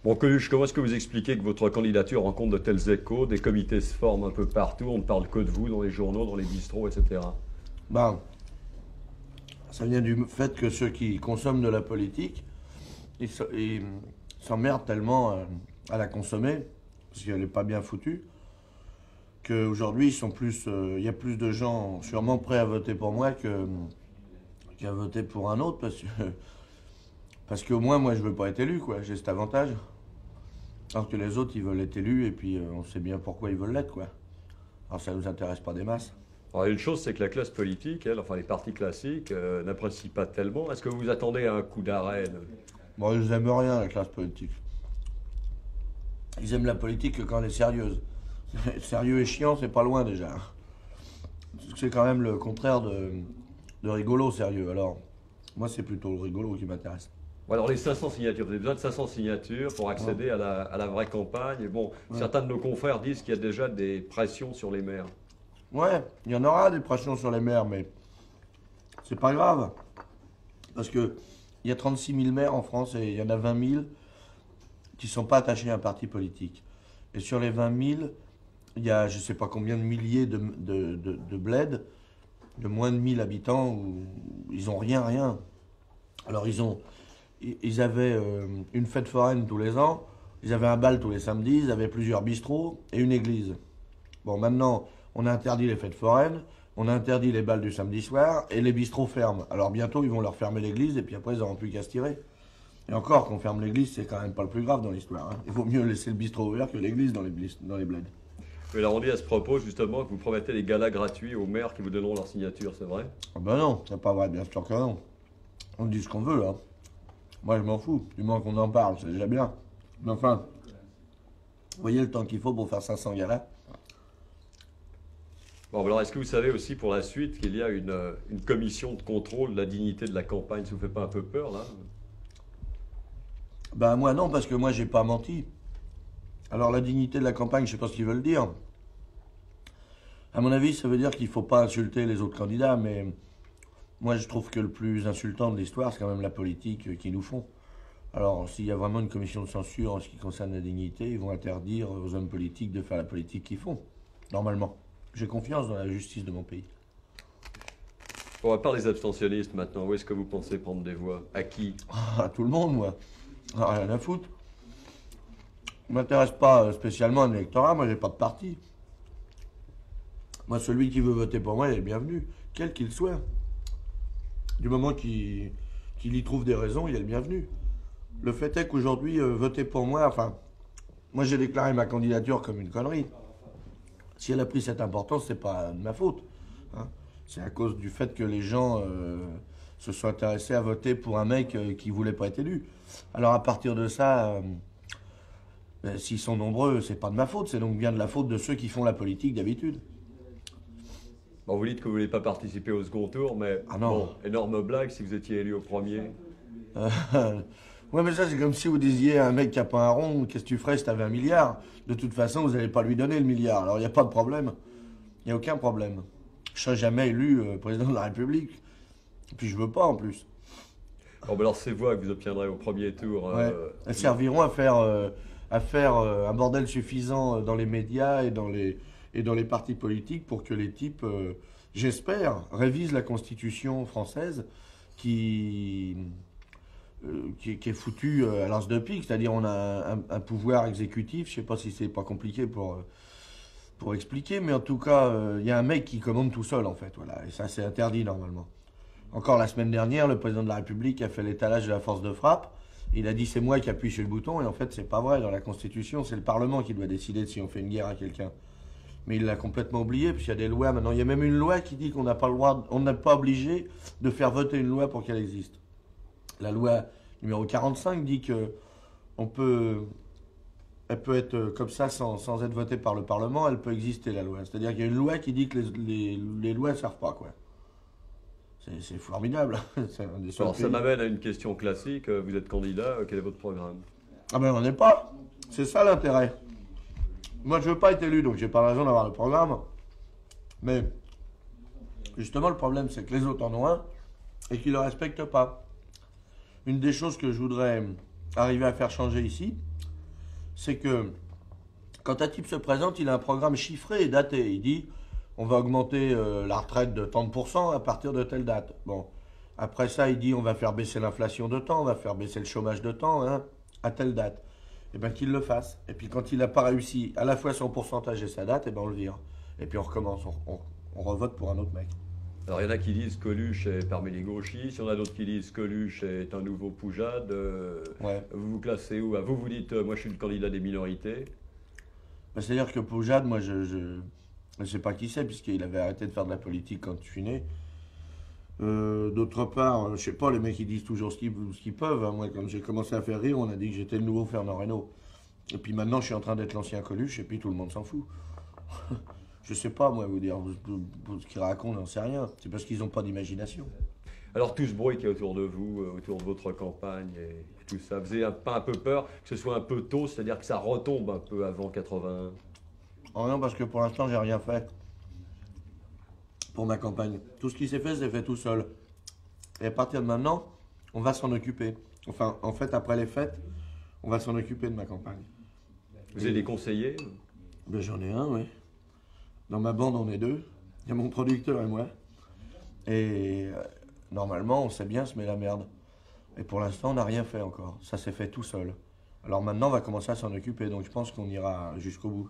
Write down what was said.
Bon, Coluche, comment est-ce que vous expliquez que votre candidature rencontre de tels échos, des comités se forment un peu partout, on ne parle que de vous dans les journaux, dans les bistrots, etc. Ben, ça vient du fait que ceux qui consomment de la politique, ils s'emmerdent tellement à la consommer, parce qu'elle n'est pas bien foutue, qu'aujourd'hui, il y a plus de gens sûrement prêts à voter pour moi qu'à voter pour un autre, parce qu'au moins, moi, je veux pas être élu, quoi. J'ai cet avantage. Alors que les autres, ils veulent être élus, et puis on sait bien pourquoi ils veulent l'être, quoi. Alors ça nous intéresse pas des masses. Alors, une chose, c'est que la classe politique, elle, enfin les partis classiques, n'apprécient pas tellement. Est-ce que vous vous attendez à un coup d'arrêt Bon, ils aiment rien, la classe politique. Ils aiment la politique que quand elle est sérieuse. Sérieux et chiant, c'est pas loin déjà. C'est quand même le contraire de rigolo, sérieux. Alors, moi, c'est plutôt le rigolo qui m'intéresse. Bon, alors les 500 signatures, vous avez besoin de 500 signatures pour Ouais. accéder à la vraie campagne. Et bon, Ouais. certains de nos confrères disent qu'il y a déjà des pressions sur les maires. Ouais, il y en aura des pressions sur les maires, mais c'est pas grave. Parce que il y a 36 000 maires en France et il y en a 20 000 qui sont pas attachés à un parti politique. Et sur les 20 000, il y a je sais pas combien de milliers de bleds, de moins de 1000 habitants, où ils ont rien, rien. Alors ils avaient une fête foraine tous les ans, ils avaient un bal tous les samedis, ils avaient plusieurs bistrots et une église. Bon, maintenant, on a interdit les fêtes foraines, on a interdit les bals du samedi soir et les bistrots ferment. Alors bientôt, ils vont leur fermer l'église et puis après, ils n'auront plus qu'à se tirer. Et encore, qu'on ferme l'église, c'est quand même pas le plus grave dans l'histoire, hein. Il vaut mieux laisser le bistrot ouvert que l'église dans les bleds. Mais là, on dit à ce propos, justement, que vous promettez des galas gratuits aux maires qui vous donneront leur signature, c'est vrai? Ah ben non, c'est pas vrai, bien sûr que non. On dit ce qu'on veut, là. Moi, je m'en fous. Du moins qu'on en parle, c'est déjà bien. Mais enfin, vous voyez le temps qu'il faut pour faire 500 galas? Bon, alors est-ce que vous savez aussi pour la suite qu'il y a une commission de contrôle de la dignité de la campagne? Ça vous fait pas un peu peur, là? Ben moi non, parce que moi j'ai pas menti. Alors la dignité de la campagne, je sais pas ce qu'ils veulent dire. À mon avis, ça veut dire qu'il faut pas insulter les autres candidats, mais moi je trouve que le plus insultant de l'histoire, c'est quand même la politique qu'ils nous font. Alors s'il y a vraiment une commission de censure en ce qui concerne la dignité, ils vont interdire aux hommes politiques de faire la politique qu'ils font, normalement. J'ai confiance dans la justice de mon pays. Bon, à part les abstentionnistes maintenant, où est-ce que vous pensez prendre des voix? À qui? À tout le monde, moi. Ah, rien à foutre. Je m'intéresse pas spécialement à un électorat, moi j'ai pas de parti. Moi, celui qui veut voter pour moi, il est le bienvenu, quel qu'il soit. Du moment qu'il y trouve des raisons, il est le bienvenu. Le fait est qu'aujourd'hui, voter pour moi, enfin, moi j'ai déclaré ma candidature comme une connerie. Si elle a pris cette importance, c'est pas de ma faute, hein. C'est à cause du fait que les gens se sont intéressés à voter pour un mec qui voulait pas être élu. Alors à partir de ça, s'ils sont nombreux, c'est pas de ma faute, c'est donc bien de la faute de ceux qui font la politique d'habitude. Bon, vous dites que vous voulez pas participer au second tour, mais Ah non. bon, énorme blague si vous étiez élu au premier. Euh, ouais, mais ça, c'est comme si vous disiez à un mec qui a pas un rond, qu'est-ce que tu ferais si t'avais un milliard? De toute façon, vous n'allez pas lui donner le milliard. Alors, il n'y a pas de problème. Il n'y a aucun problème. Je serai jamais élu président de la République. Et puis, je veux pas en plus. Bon, ben alors ces voix que vous obtiendrez au premier tour, Ouais. Elles serviront à faire un bordel suffisant dans les médias et dans les partis politiques pour que les types, j'espère, révisent la Constitution française qui, qui est foutue à l'as de pique. C'est-à-dire, on a un pouvoir exécutif. Je sais pas si c'est pas compliqué pour expliquer, mais en tout cas, il y a un mec qui commande tout seul, en fait. Voilà. Et ça, c'est interdit normalement. Encore la semaine dernière, le président de la République a fait l'étalage de la force de frappe. Il a dit c'est moi qui appuie sur le bouton, et en fait, c'est pas vrai. Dans la Constitution, c'est le Parlement qui doit décider de si on fait une guerre à quelqu'un. Mais il l'a complètement oublié, puisqu'il y a des lois maintenant. Il y a même une loi qui dit qu'on n'a pas le droit, on n'est pas obligé de faire voter une loi pour qu'elle existe. La loi numéro 45 dit que on peut, elle peut être comme ça sans être votée par le Parlement, elle peut exister la loi. C'est-à-dire qu'il y a une loi qui dit que les lois ne servent pas, quoi. C'est formidable. C'est un des seuls alors ça pays. m'amène à une question classique. Vous êtes candidat, quel est votre programme? Ah ben on n'est pas. C'est ça l'intérêt. Moi je veux pas être élu, donc j'ai pas de raison d'avoir le programme. Mais justement le problème c'est que les autres en ont un et qu'ils le respectent pas. Une des choses que je voudrais arriver à faire changer ici, c'est que quand un type se présente, il a un programme chiffré et daté. Il dit, on va augmenter la retraite de tant de pourcents à partir de telle date. Bon, après ça, il dit, on va faire baisser l'inflation de temps, on va faire baisser le chômage de temps, hein, à telle date. Et bien qu'il le fasse. Et puis quand il n'a pas réussi à la fois son pourcentage et sa date, et ben on le vire. Et puis on recommence, on revote pour un autre mec. Alors il y en a qui disent Coluche est parmi les gauchistes, il y en a d'autres qui disent Coluche est un nouveau Poujade. Ouais. Vous vous classez où? Vous vous dites moi je suis le candidat des minorités. Ben, c'est-à-dire que Poujade, moi je ne sais pas qui c'est, puisqu'il avait arrêté de faire de la politique quand je suis né. D'autre part, je sais pas, les mecs ils disent toujours ce qu'ils peuvent, hein. Moi, quand j'ai commencé à faire rire, on a dit que j'étais le nouveau Fernand Reynaud. Et puis maintenant, je suis en train d'être l'ancien Coluche, et puis tout le monde s'en fout. Je sais pas, moi, vous dire ce qu'ils racontent, j'en sais rien. C'est parce qu'ils n'ont pas d'imagination. Alors tout ce bruit qui est autour de vous, autour de votre campagne et tout ça, faisait pas un peu peur que ce soit un peu tôt, c'est-à-dire que ça retombe un peu avant 81? Oh non, parce que pour l'instant, j'ai rien fait pour ma campagne. Tout ce qui s'est fait tout seul. Et à partir de maintenant, on va s'en occuper. Enfin, en fait, après les fêtes, on va s'en occuper de ma campagne. Vous avez des conseillers? Ben, j'en ai un, oui. Dans ma bande, on est deux. Il y a mon producteur et moi. Et normalement, on sait bien se met la merde. Et pour l'instant, on n'a rien fait encore. Ça s'est fait tout seul. Alors maintenant, on va commencer à s'en occuper. Donc je pense qu'on ira jusqu'au bout.